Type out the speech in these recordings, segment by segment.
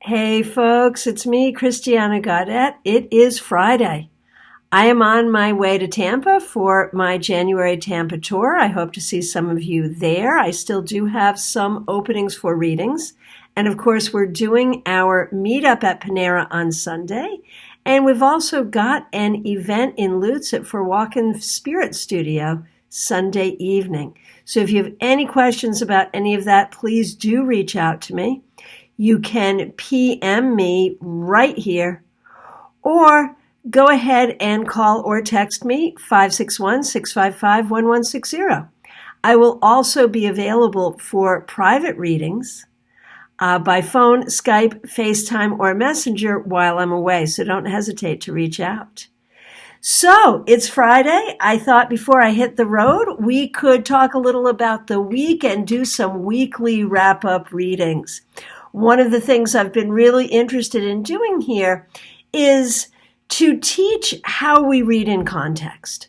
Hey folks, it's me, Christiana Gaudet. It is Friday. I am on my way to Tampa for my January Tampa tour. I hope to see some of you there. I still do have some openings for readings. And of course, we're doing our meetup at Panera on Sunday. And we've also got an event in Lutz for Walk-in Spirit Studio Sunday evening. So if you have any questions about any of that, please do reach out to me. You can PM me right here or go ahead and call or text me 561-655-1160. I will also be available for private readings by phone, Skype, FaceTime, or Messenger while I'm away, so don't hesitate to reach out. So it's Friday. I thought before I hit the road, we could talk a little about the week and do some weekly wrap-up readings. One of the things I've been really interested in doing here is to teach how we read in context,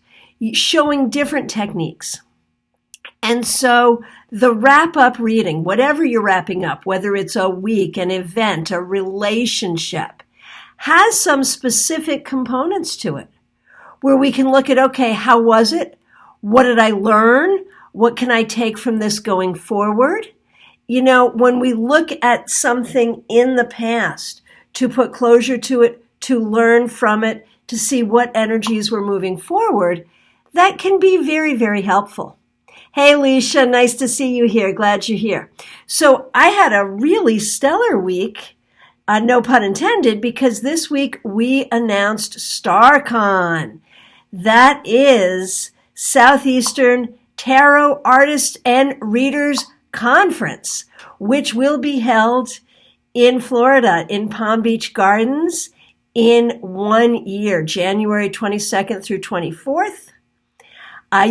showing different techniques. And so the wrap-up reading, whatever you're wrapping up, whether it's a week, an event, a relationship, has some specific components to it where we can look at, okay, how was it? What did I learn? What can I take from this going forward? You know, when we look at something in the past, to put closure to it, to learn from it, to see what energies we're moving forward, that can be very, very helpful. Hey, Alicia, nice to see you here. Glad you're here. So I had a really stellar week, no pun intended, because this week we announced StarCon. That is Southeastern Tarot Artists and Readers Conference, which will be held in Florida, in Palm Beach Gardens, in 1 year, January 22nd through 24th.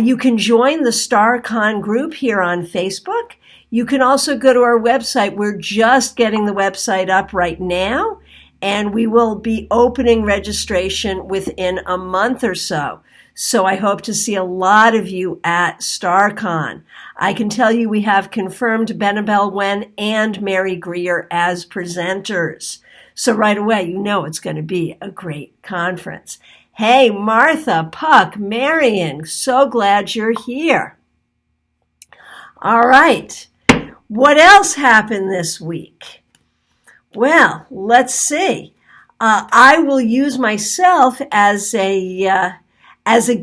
You can join the StarCon group here on Facebook. You can also go to our website. We're just getting the website up right now, and we will be opening registration within a month or so. So I hope to see a lot of you at StarCon. I can tell you we have confirmed Benabel Wen and Mary Greer as presenters. So right away, you know it's going to be a great conference. Hey, Martha, Puck, Marion, so glad you're here. All right. What else happened this week? Well, let's see. I will use myself as a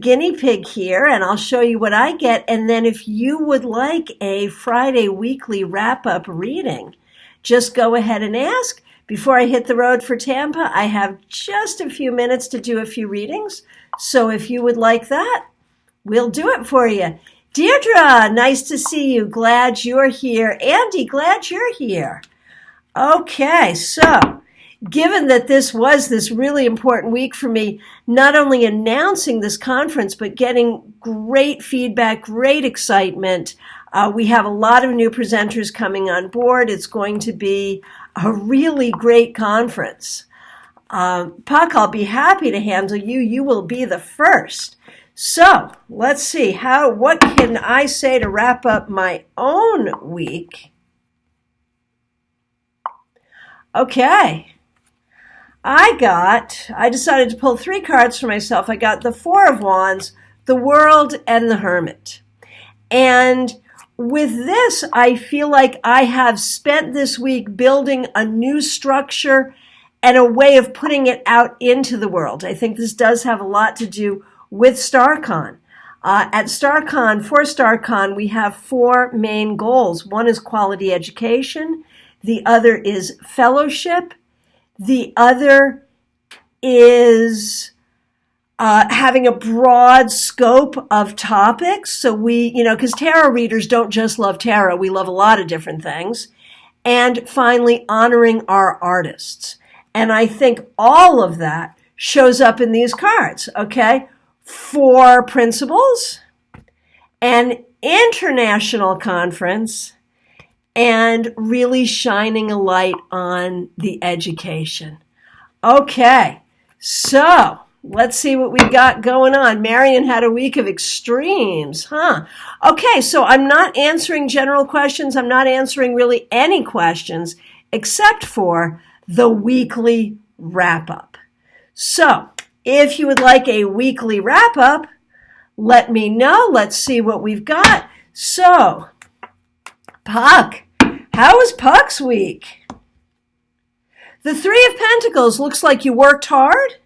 guinea pig here, and I'll show you what I get. And then if you would like a Friday weekly wrap-up reading, just go ahead and ask. Before I hit the road for Tampa, I have just a few minutes to do a few readings. So if you would like that, we'll do it for you. Deirdre, nice to see you. Glad you're here. Andy, glad you're here. Okay, so given that this was this really important week for me, not only announcing this conference, but getting great feedback, great excitement. We have a lot of new presenters coming on board. It's going to be a really great conference. Puck, I'll be happy to handle you. You will be the first. So let's see, what can I say to wrap up my own week? Okay. I decided to pull 3 cards for myself. I got the Four of Wands, the World, and the Hermit. And with this, I feel like I have spent this week building a new structure and a way of putting it out into the world. I think this does have a lot to do with StarCon. For StarCon, we have 4 main goals. One is quality education. The other is fellowship. The other is having a broad scope of topics. So because tarot readers don't just love tarot, we love a lot of different things. And finally, honoring our artists. And I think all of that shows up in these cards, okay? 4 principles, an international conference, and really shining a light on the education. Okay, so let's see what we got going on. Marion had a week of extremes, huh? Okay, so I'm not answering general questions. I'm not answering really any questions except for the weekly wrap-up. So, if you would like a weekly wrap-up, let me know. Let's see what we've got. So, Puck, how was Puck's week? The Three of Pentacles looks like you worked hard.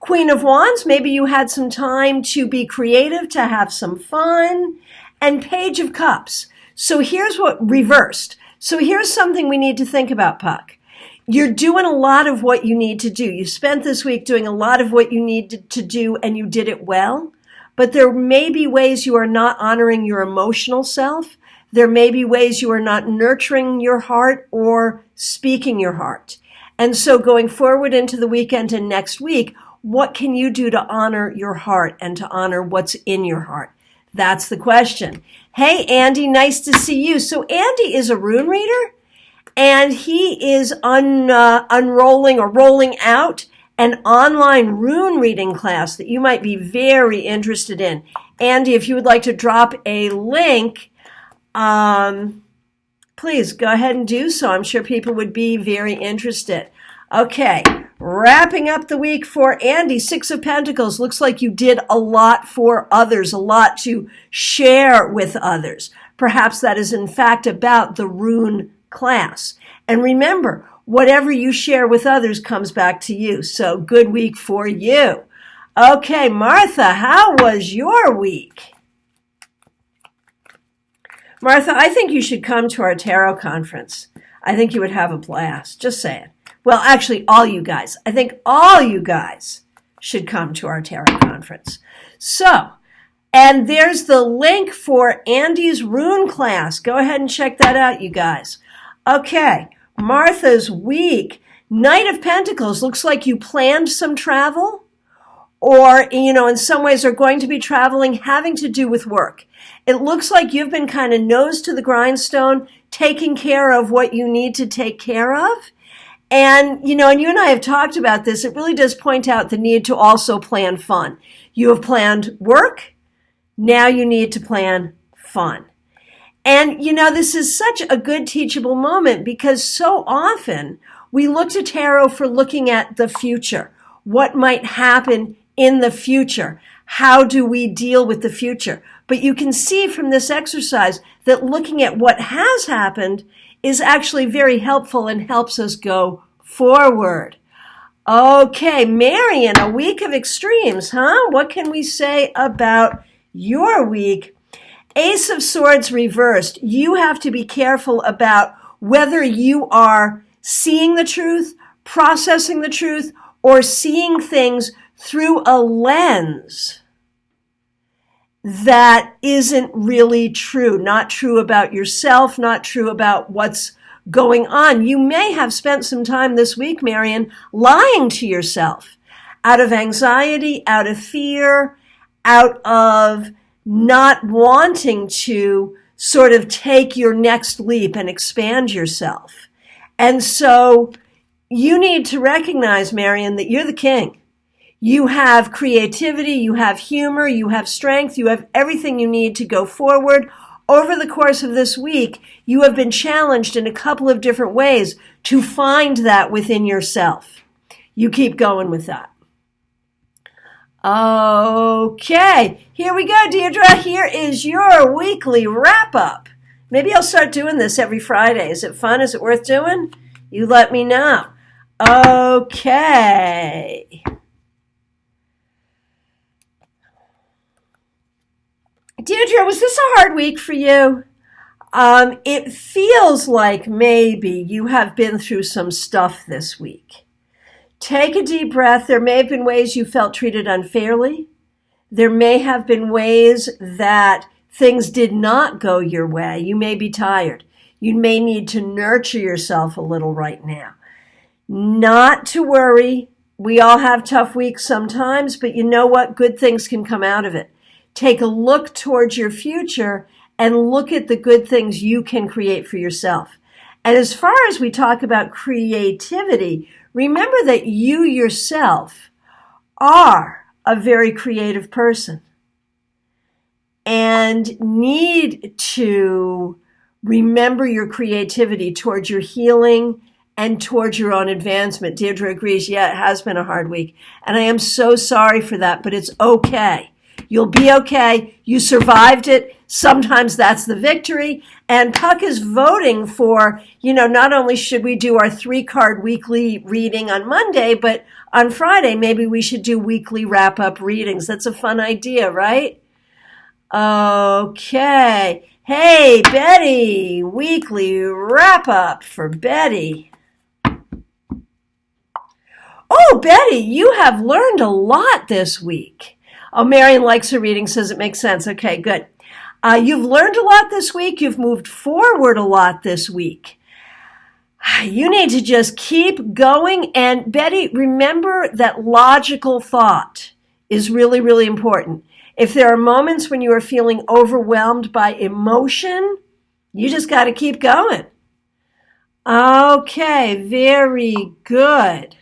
Queen of Wands, maybe you had some time to be creative, to have some fun. And Page of Cups. So here's what reversed. So here's something we need to think about, Puck. You're doing a lot of what you need to do. You spent this week doing a lot of what you needed to do, and you did it well. But there may be ways you are not honoring your emotional self. There may be ways you are not nurturing your heart or speaking your heart. And so going forward into the weekend and next week, what can you do to honor your heart and to honor what's in your heart? That's the question. Hey, Andy, nice to see you. So Andy is a rune reader, and he is unrolling or rolling out an online rune reading class that you might be very interested in. Andy, if you would like to drop a link, please go ahead and do so. I'm sure people would be very interested. Okay, wrapping up the week for Andy, Six of Pentacles. Looks like you did a lot for others, a lot to share with others. Perhaps that is in fact about the rune class. And remember, whatever you share with others comes back to you. So good week for you. Okay, Martha, how was your week? Martha, I think you should come to our tarot conference. I think you would have a blast. Just saying. Well, actually, all you guys. I think all you guys should come to our tarot conference. So, and there's the link for Andy's rune class. Go ahead and check that out, you guys. Okay, Martha's week. Knight of Pentacles. Looks like you planned some travel, or, in some ways are going to be traveling having to do with work. It looks like you've been kind of nose to the grindstone, taking care of what you need to take care of. And, and you and I have talked about this. It really does point out the need to also plan fun. You have planned work. Now you need to plan fun. And, this is such a good teachable moment because so often we look to tarot for looking at the future. What might happen in the future? How do we deal with the future? But you can see from this exercise that looking at what has happened is actually very helpful and helps us go forward. Okay, Marion, a week of extremes, huh? What can we say about your week? Ace of Swords reversed. You have to be careful about whether you are seeing the truth, processing the truth, or seeing things through a lens that isn't really true, not true about yourself, not true about what's going on. You may have spent some time this week, Marion, lying to yourself out of anxiety, out of fear, out of not wanting to sort of take your next leap and expand yourself. And so you need to recognize, Marion, that you're the king. You have creativity, you have humor, you have strength, you have everything you need to go forward. Over the course of this week, you have been challenged in a couple of different ways to find that within yourself. You keep going with that. Okay, here we go, Deirdre. Here is your weekly wrap-up. Maybe I'll start doing this every Friday. Is it fun? Is it worth doing? You let me know. Okay. Deirdre, was this a hard week for you? It feels like maybe you have been through some stuff this week. Take a deep breath. There may have been ways you felt treated unfairly. There may have been ways that things did not go your way. You may be tired. You may need to nurture yourself a little right now. Not to worry. We all have tough weeks sometimes, but you know what? Good things can come out of it. Take a look towards your future and look at the good things you can create for yourself. And as far as we talk about creativity, remember that you yourself are a very creative person and need to remember your creativity towards your healing and towards your own advancement. Deirdre agrees, yeah, it has been a hard week. And I am so sorry for that, but it's okay. You'll be okay. You survived it. Sometimes that's the victory. And Puck is voting for, not only should we do our 3-card weekly reading on Monday, but on Friday, maybe we should do weekly wrap-up readings. That's a fun idea, right? Okay. Hey, Betty, weekly wrap-up for Betty. Oh, Betty, you have learned a lot this week. Oh, Marion likes her reading, says it makes sense. Okay, good. You've learned a lot this week. You've moved forward a lot this week. You need to just keep going. And Betty, remember that logical thought is really, really important. If there are moments when you are feeling overwhelmed by emotion, you just got to keep going. Okay, very good.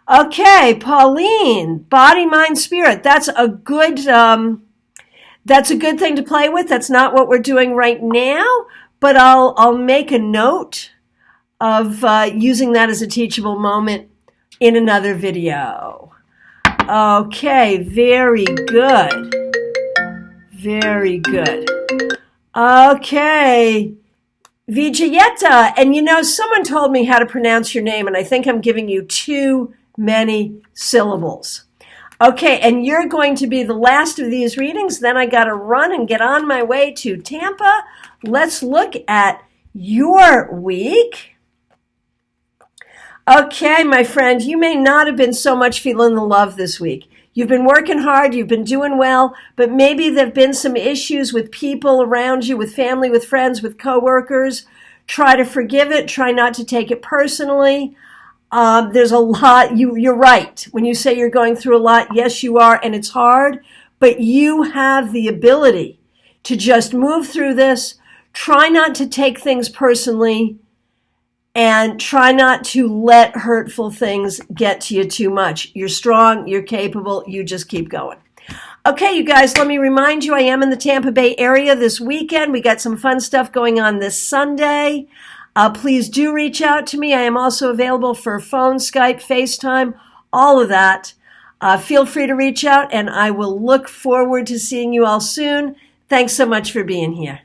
Okay, Pauline, body, mind, spirit. That's a good thing to play with. That's not what we're doing right now, but I'll make a note of using that as a teachable moment in another video. Okay, very good. Very good. Okay. Vijayeta, and someone told me how to pronounce your name, and I think I'm giving you too many syllables. Okay, and you're going to be the last of these readings. Then I got to run and get on my way to Tampa. Let's look at your week. Okay, my friend, you may not have been so much feeling the love this week. You've been working hard, you've been doing well, but maybe there have been some issues with people around you, with family, with friends, with coworkers. Try to forgive it. Try not to take it personally. There's a lot. You're right. When you say you're going through a lot, yes, you are, and it's hard, but you have the ability to just move through this. Try not to take things personally, and try not to let hurtful things get to you too much. You're strong, you're capable, you just keep going. Okay, you guys, let me remind you, I am in the Tampa Bay area this weekend. We got some fun stuff going on this Sunday. Please do reach out to me. I am also available for phone, Skype, FaceTime, all of that. Feel free to reach out, and I will look forward to seeing you all soon. Thanks so much for being here.